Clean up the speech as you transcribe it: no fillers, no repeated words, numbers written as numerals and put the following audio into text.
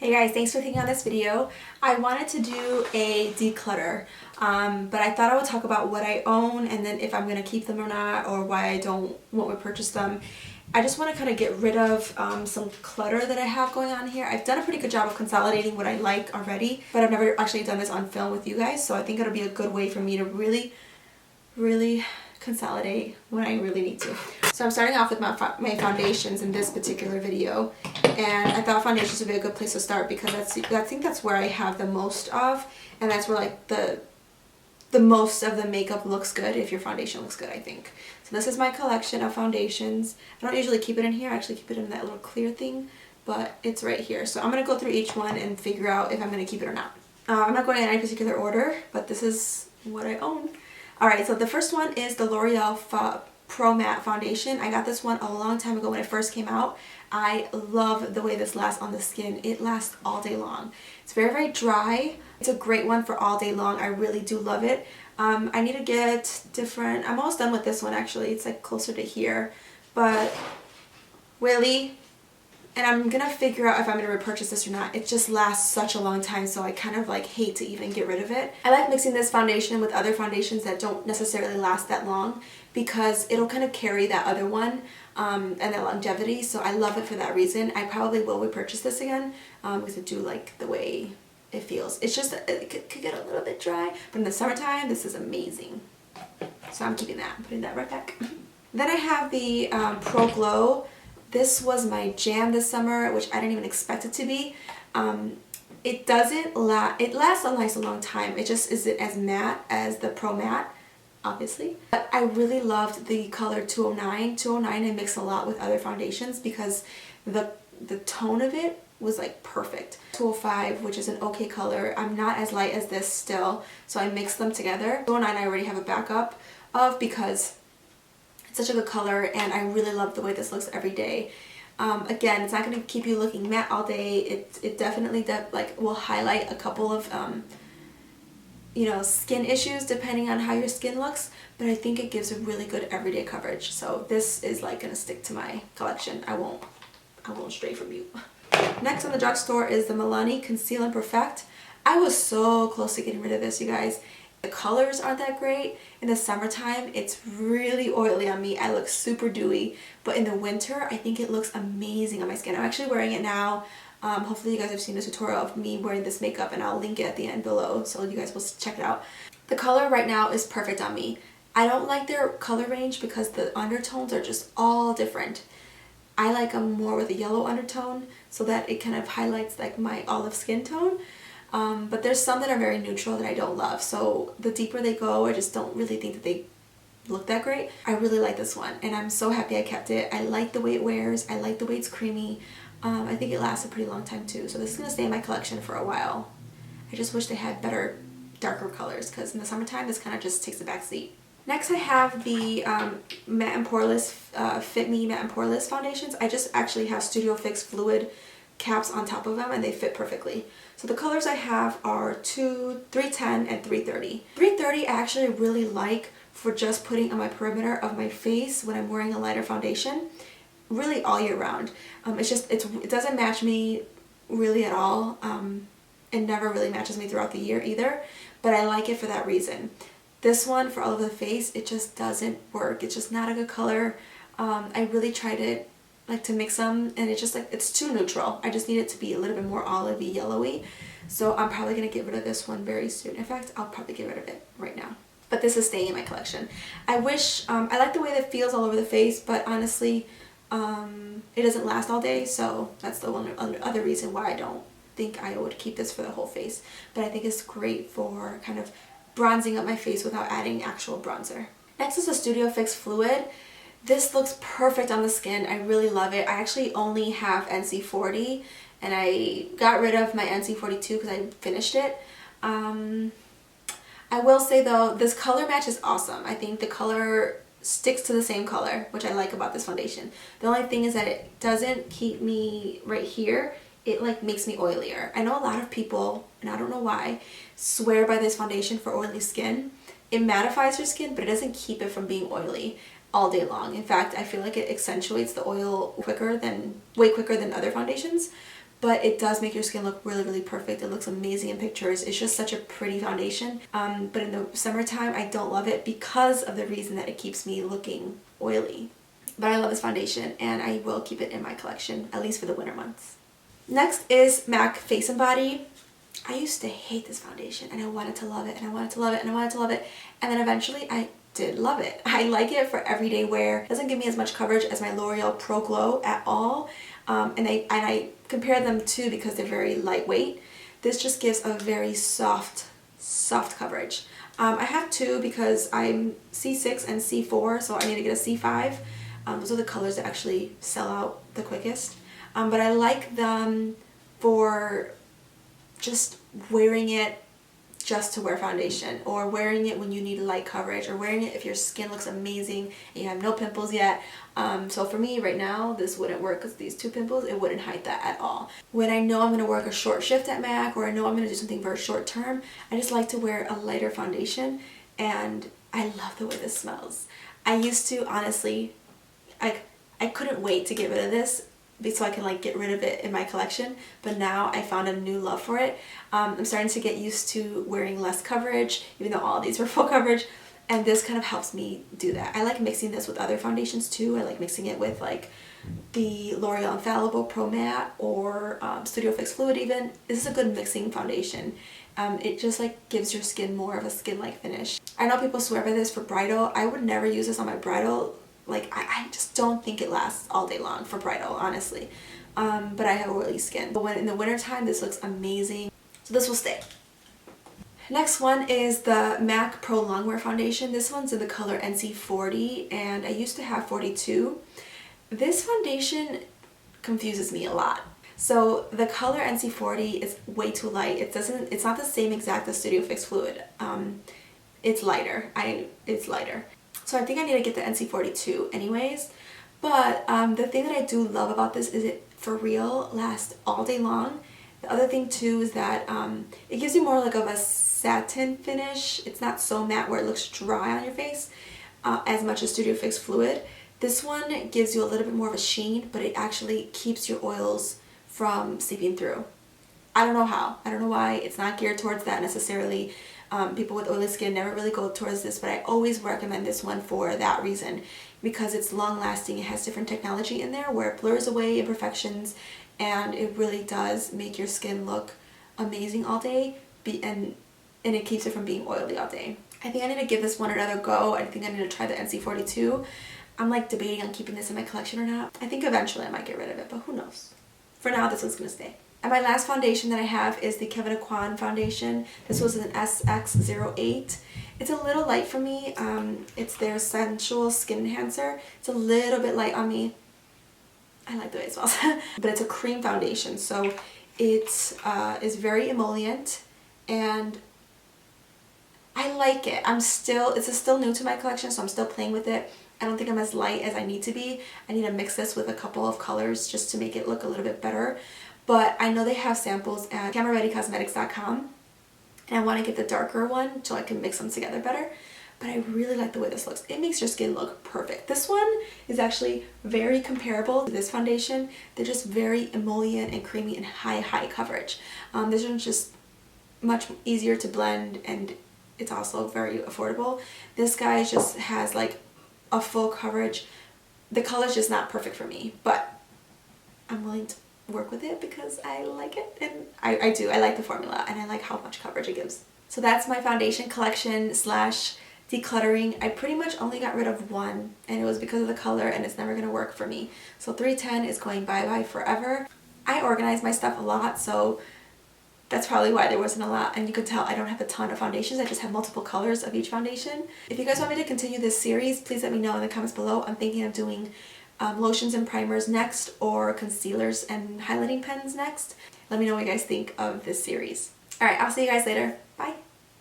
Hey guys, thanks for clicking on this video. I wanted to do a declutter, but I thought I would talk about what I own and then if I'm going to keep them or not, or why I don't want to purchase them. I just want to kind of get rid of some clutter that I have going on here. I've done a pretty good job of consolidating what I like already, but I've never actually done this on film with you guys, so I think it'll be a good way for me to really consolidate when I really need to. So I'm starting off with my foundations in this particular video, and I thought foundations would be a good place to start because I think that's where I have the most of, and that's where like the most of the makeup looks good if your foundation looks good, I think. So this is my collection of foundations. I don't usually keep it in here, I actually keep it in that little clear thing, but it's right here. So I'm going to go through each one and figure out if I'm going to keep it or not. I'm not going in any particular order, but this is what I own. Alright, so the first one is the Loreal Pro Matte Foundation. I got this one a long time ago when it first came out. I love the way this lasts on the skin. It lasts all day long. It's very dry. It's a great one for all day long. I really do love it. I need to get different. I'm almost done with this one actually. It's like closer to here. But really, and I'm gonna figure out if I'm gonna repurchase this or not. It just lasts such a long time, so I kind of like hate to even get rid of it. I like mixing this foundation with other foundations that don't necessarily last that long because it'll kind of carry that other one and the longevity, so I love it for that reason. I probably will repurchase this again because I do like the way it feels. It's just, it could get a little bit dry, but in the summertime, this is amazing. So I'm keeping that, putting that right back. Then I have the Pro Glow. This was my jam this summer, which I didn't even expect it to be. It lasts a nice long time. It just isn't as matte as the Pro Matte, obviously. But I really loved the color 209. 209 I mix a lot with other foundations because the tone of it was like perfect. 205, which is an okay color. I'm not as light as this still, so I mixed them together. 209 I already have a backup of because such a good color and I really love the way this looks every day. Again, it's not going to keep you looking matte all day. It definitely will highlight a couple of you know, skin issues depending on how your skin looks, but I think it gives a really good everyday coverage. So this is like going to stick to my collection. I won't stray from you. Next on the drugstore is the Milani Conceal Perfect. I was so close to getting rid of this, you guys. The colors aren't that great. In the summertime, it's really oily on me. I look super dewy, but in the winter, I think it looks amazing on my skin. I'm actually wearing it now. Hopefully you guys have seen the tutorial of me wearing this makeup, and I'll link it at the end below so you guys will check it out. The color right now is perfect on me. I don't like their color range because the undertones are just all different. I like them more with a yellow undertone so that it kind of highlights like my olive skin tone. But there's some that are very neutral that I don't love, so the deeper they go, I just don't really think that they look that great. I really like this one, and I'm so happy I kept it. I like the way it wears, I like the way it's creamy. I think it lasts a pretty long time too, so this is going to stay in my collection for a while. I just wish they had better, darker colors, because in the summertime this kind of just takes a back seat. Next I have the Matte and Poreless, Fit Me Matte and Poreless foundations. I just actually have Studio Fix Fluid caps on top of them and they fit perfectly. So the colors I have are 310 and 330. 330 I actually really like for just putting on my perimeter of my face when I'm wearing a lighter foundation, really all year round. It doesn't match me really at all. It never really matches me throughout the year either, but I like it for that reason. This one for all over the face, it just doesn't work. It's just not a good color. I really tried it to mix them, and it's just like it's too neutral. I just need it to be a little bit more olivey, yellowy. So I'm probably gonna get rid of this one very soon. In fact, I'll probably get rid of it right now. But this is staying in my collection. I wish I like the way that it feels all over the face, but honestly, it doesn't last all day. So that's the one other reason why I don't think I would keep this for the whole face. But I think it's great for kind of bronzing up my face without adding actual bronzer. Next is the Studio Fix Fluid. This looks perfect on the skin. I really love it. I actually only have NC40 and I got rid of my NC42 because I finished it. I will say though, this color match is awesome. I think the color sticks to the same color, which I like about this foundation. The only thing is that it doesn't keep me right here. It like makes me oilier. I know a lot of people, and I don't know why, swear by this foundation for oily skin. It mattifies your skin, but it doesn't keep it from being oily all day long. In fact, I feel like it accentuates the oil way quicker than other foundations. but it does make your skin look really, really perfect. It looks amazing in pictures. It's just such a pretty foundation. But in the summertime, I don't love it because of the reason that it keeps me looking oily. But I love this foundation, and I will keep it in my collection, at least for the winter months. Next is MAC Face and Body. I used to hate this foundation, and I wanted to love it, and I wanted to love it, and I wanted to love it, and then eventually I did love it. I like it for everyday wear. It doesn't give me as much coverage as my L'Oreal Pro Glow at all, and I compare them too because they're very lightweight. This just gives a very soft coverage. I have two because I'm C6 and C4, so I need to get a C5. Those are the colors that actually sell out the quickest. But I like them for just wearing it just to wear foundation, or wearing it when you need light coverage, or wearing it if your skin looks amazing and you have no pimples yet. So for me right now, this wouldn't work because these two pimples, it wouldn't hide that at all. When I know I'm going to work a short shift at MAC, or I know I'm going to do something very short term, I just like to wear a lighter foundation, and I love the way this smells. I used to, honestly, I couldn't wait to get rid of this so I can like get rid of it in my collection, but now I found a new love for it. I'm starting to get used to wearing less coverage, even though all of these were full coverage, and this kind of helps me do that. I like mixing this with other foundations too. I like mixing it with like the Loreal Infallible Pro Matte, or Studio Fix Fluid even. This is a good mixing foundation. It just like gives your skin more of a skin-like finish. I know people swear by this for bridal. I would never use this on my bridal. Like, I just don't think it lasts all day long for bridal, honestly. But I have oily skin. But when in the winter time, this looks amazing. So this will stay. Next one is the MAC Pro Longwear Foundation. This one's in the color NC40, and I used to have 42. This foundation confuses me a lot. So the color NC40 is way too light. It's not the same exact as Studio Fix Fluid. It's lighter. It's lighter. So I think I need to get the NC42 anyways. But the thing that I do love about this is it for real lasts all day long. The other thing too is that it gives you more like of a satin finish. It's not so matte where it looks dry on your face as much as Studio Fix Fluid. This one gives you a little bit more of a sheen, but it actually keeps your oils from seeping through. I don't know how. I don't know why. It's not geared towards that necessarily. People with oily skin never really go towards this, but I always recommend this one for that reason, because it's long lasting. It has different technology in there where it blurs away imperfections, and it really does make your skin look amazing all day, and it keeps it from being oily all day. I think I need to give this one another go. I think I need to try the NC42. I'm like debating on keeping this in my collection or not. I think eventually I might get rid of it, but who knows. For now, this one's gonna stay. And my last foundation that I have is the Kevyn Aucoin foundation. This was an SX08. It's a little light for me. It's their Sensual Skin Enhancer. It's a little bit light on me. I like the way it smells. But it's a cream foundation, so it is very emollient, and I like it. It's still new to my collection, so I'm still playing with it. I don't think I'm as light as I need to be. I need to mix this with a couple of colors just to make it look a little bit better. But I know they have samples at camerareadycosmetics.com, and I want to get the darker one so I can mix them together better. But I really like the way this looks. It makes your skin look perfect. This one is actually very comparable to this foundation. They're just very emollient and creamy and high coverage. This one's just much easier to blend, and it's also very affordable. This guy just has like a full coverage. The color's just not perfect for me, but I'm willing to work with it because I like it, and I do. I like the formula, and I like how much coverage it gives. So that's my foundation collection slash decluttering. I pretty much only got rid of one, and it was because of the color, and it's never going to work for me. So 310 is going bye-bye forever. I organize my stuff a lot, so that's probably why there wasn't a lot, and you could tell I don't have a ton of foundations. I just have multiple colors of each foundation. If you guys want me to continue this series, please let me know in the comments below. I'm thinking of doing lotions and primers next, or concealers and highlighting pens next. Let me know what you guys think of this series. Alright, I'll see you guys later. Bye!